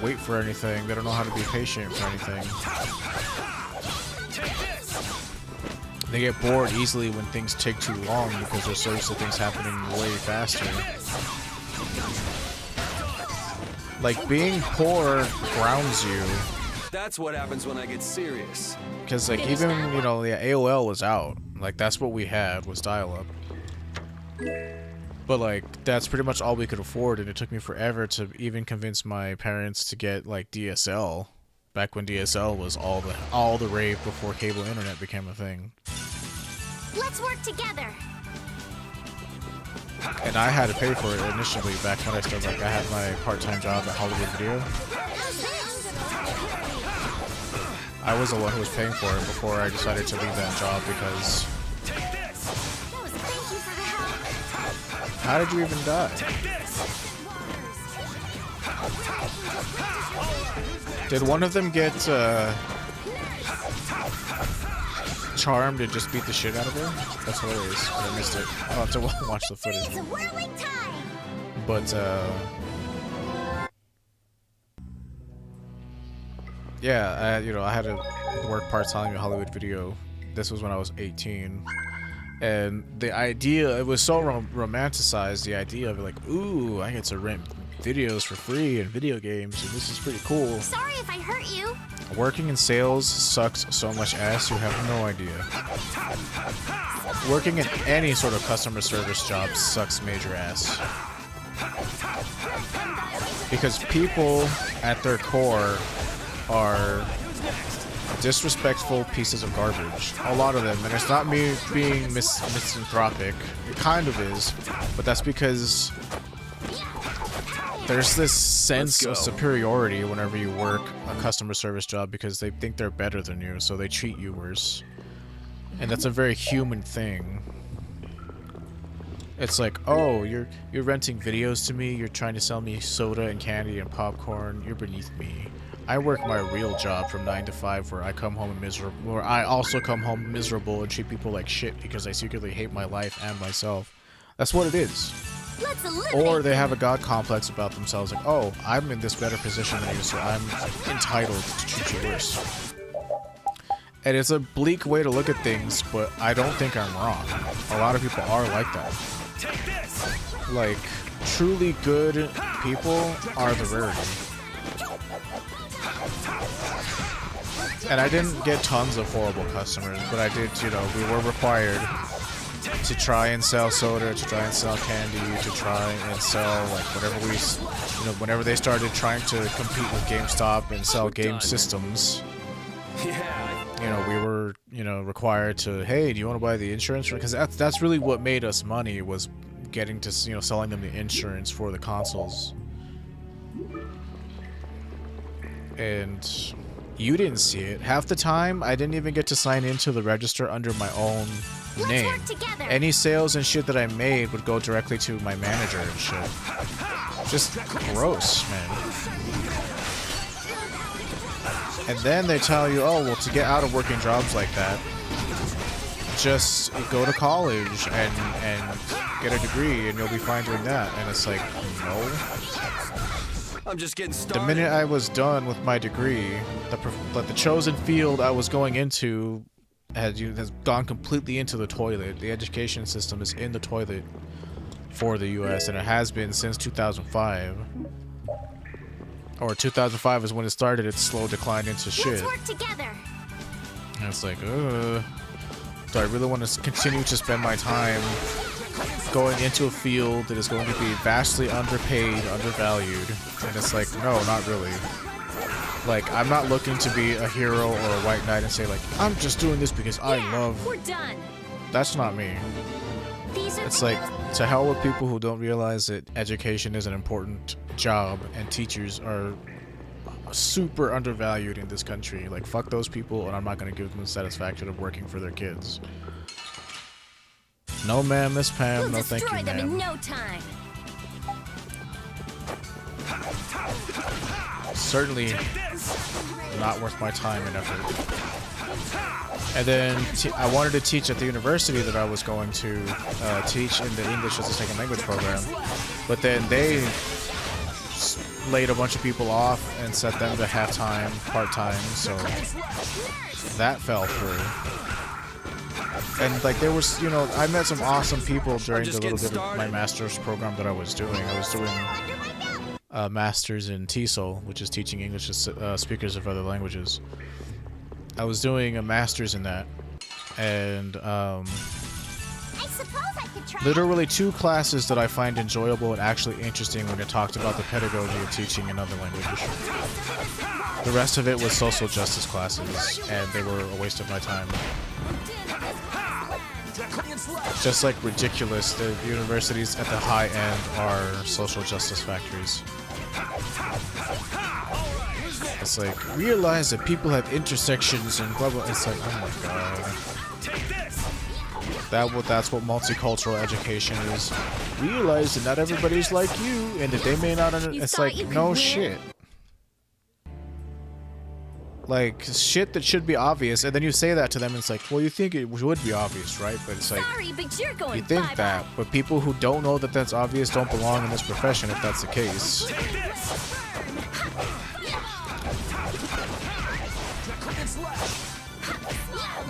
wait for anything. They don't know how to be patient for anything. They get bored easily when things take too long because they're so used to things happening way faster. Like, being poor grounds you. That's what happens when I get serious. Because, like, even, you know, the AOL was out. Like, that's what we had, was dial-up. But, like, that's pretty much all we could afford, and it took me forever to even convince my parents to get, like, DSL. Back when DSL was all the rave before cable internet became a thing. Let's work together. And I had to pay for it initially back when I started. Like, I had my part-time job at Hollywood Video. I was the one who was paying for it before I decided to leave that job because... How did you even die? Did one of them get charmed and just beat the shit out of her? That's hilarious. I missed it. I'll have to watch the footage. But yeah, you know, I had to work part-time at Hollywood Video. This was when I was 18. And the idea, it was so romanticized, the idea of like, ooh, I get to rent videos for free and video games, and this is pretty cool. Sorry if I hurt you. Working in sales sucks so much ass, you have no idea. Working in any sort of customer service job sucks major ass. Because people, at their core, are disrespectful pieces of garbage. A lot of them, and it's not me being misanthropic. It kind of is, but that's because there's this sense of superiority whenever you work a customer service job because they think they're better than you, so they treat you worse. And that's a very human thing. It's like, oh, you're renting videos to me, you're trying to sell me soda and candy and popcorn, you're beneath me. I work my real job from 9 to 5 where I come home miserable, where I also come home miserable and treat people like shit because I secretly hate my life and myself. That's what it is. Or they have a god complex about themselves, like, oh, I'm in this better position than you, so I'm entitled to treat you worse. And it's a bleak way to look at things, but I don't think I'm wrong. A lot of people are like that. Like, truly good people are the rarity. And I didn't get tons of horrible customers, but I did, you know, we were required to try and sell soda, to try and sell candy, to try and sell, like, whatever we, you know, whenever they started trying to compete with GameStop and sell game systems, you know, we were, you know, required to, hey, do you want to buy the insurance? Because that's really what made us money, was getting to, you know, selling them the insurance for the consoles. And you didn't see it. Half the time, I didn't even get to sign into the register under my own name. Any sales and shit that I made would go directly to my manager and shit. Just gross, man. And then they tell you, oh, well, to get out of working jobs like that, just go to college and get a degree and you'll be fine doing that. And it's like, no. I'm just getting started. The minute I was done with my degree, the chosen field I was going into has gone completely into the toilet. The education system is in the toilet for the US, and it has been since 2005. Or 2005 is when it started its slow decline into shit. Let's work together. And it's like, do I really want to continue to spend my time going into a field that is going to be vastly underpaid, undervalued? And it's like, no, not really. Like, I'm not looking to be a hero or a white knight and say, like, I'm just doing this because I love... We're done. That's not me. It's like, to hell with people who don't realize that education is an important job and teachers are super undervalued in this country. Like, fuck those people, and I'm not going to give them the satisfaction of working for their kids. No, ma'am, Miss Pam. No, thank you, ma'am. In no time. Certainly not worth my time and effort. And then I wanted to teach at the university that I was going to teach in the English as a Second Language program, but then they laid a bunch of people off and set them to half-time, part-time, so that fell through. And like there was, you know, I met some awesome people during the little bit of my master's program that I was doing. I was doing a master's in TESOL, which is teaching English to speakers of other languages. I was doing a master's in that, and I suppose I could try. literally 2 classes that I find enjoyable and actually interesting when it talked about the pedagogy of teaching another language. The rest of it was social justice classes, and they were a waste of my time. Just like ridiculous, the universities at the high end are social justice factories. It's like, realize that people have intersections and blah blah. It's like, oh my god. That's what multicultural education is. Realize that not everybody's like you, and that they may not. It's like, no shit. Like, shit that should be obvious, and then you say that to them, and it's like, well, you think it would be obvious, right? But it's like, Sorry, but you're going you think bye-bye. that, but people who don't know that that's obvious don't belong in this profession if that's the case.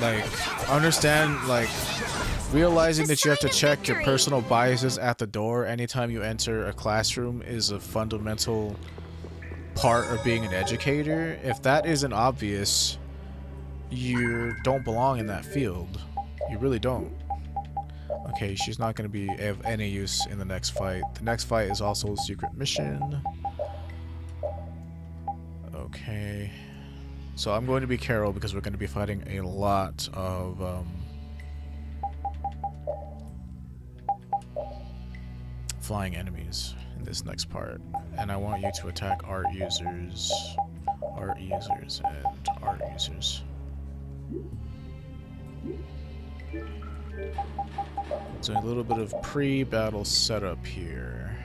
Like, understand, like, realizing that you have to check your personal biases at the door anytime you enter a classroom is a fundamental part of being an educator. If that isn't obvious, you don't belong in that field. You really don't. Okay, she's not going to be of any use in the next fight. The next fight is also a secret mission. Okay. So I'm going to be Carol because we're going to be fighting a lot of flying enemies in this next part. And I want you to attack art users, and art users. So a little bit of pre-battle setup here.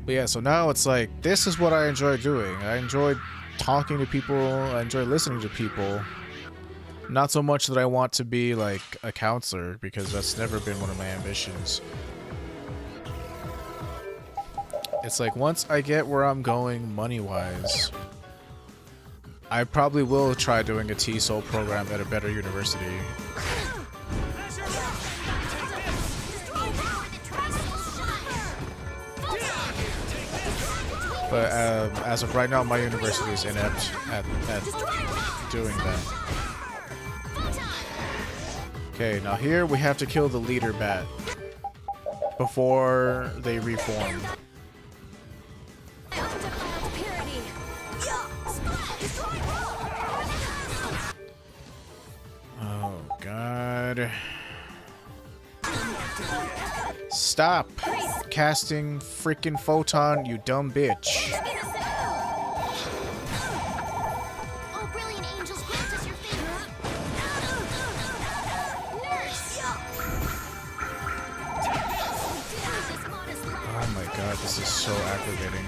But yeah, so now it's like, this is what I enjoy doing. I enjoy talking to people, I enjoy listening to people. Not so much that I want to be like a counselor, because that's never been one of my ambitions. It's like, once I get where I'm going money-wise, I probably will try doing a TESOL program at a better university. But as of right now, my university is inept at doing that. Okay, now here we have to kill the leader bat before they reform. Oh god. Stop casting freaking photon, you dumb bitch. Oh, brilliant angels, grant us your favor. Oh my god, this is so aggravating.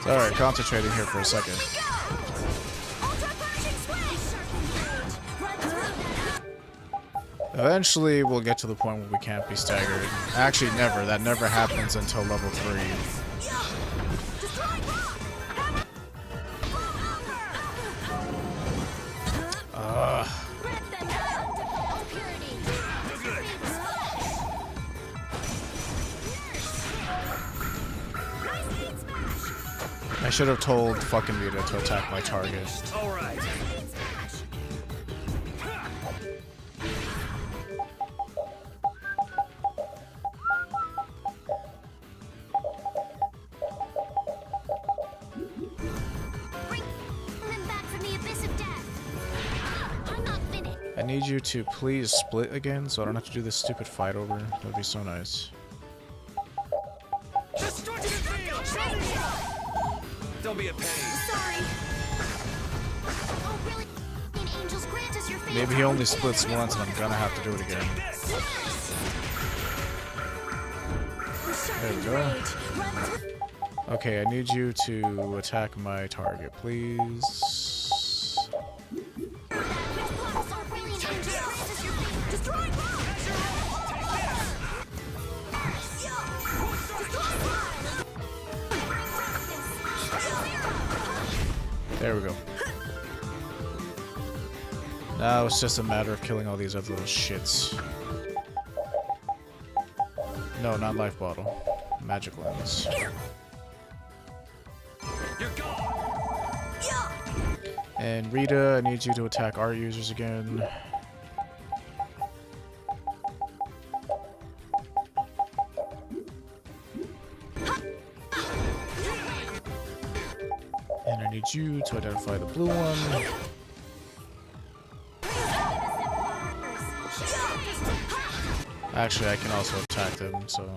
Alright, concentrating here for a second. Eventually, we'll get to the point where we can't be staggered. Actually, never. That never happens until level 3. I should have told fucking Rita to attack my target. Alright. Bring them back from the abyss of death. I'm not finished. I need you to please split again so I don't have to do this stupid fight over. That would be so nice. Don't be a pain. Sorry. Oh, brilliant angels, grant us your favor. Maybe he only splits once and I'm gonna have to do it again. There we go. Okay, I need you to attack my target, please. Blocks are really dangerous. Destroy There we go. Now it's just a matter of killing all these other little shits. No, not life bottle. Magic lens. You're gone. And Rita, I need you to attack art users again. And I need you to identify the blue one. Actually, I can also attack them, so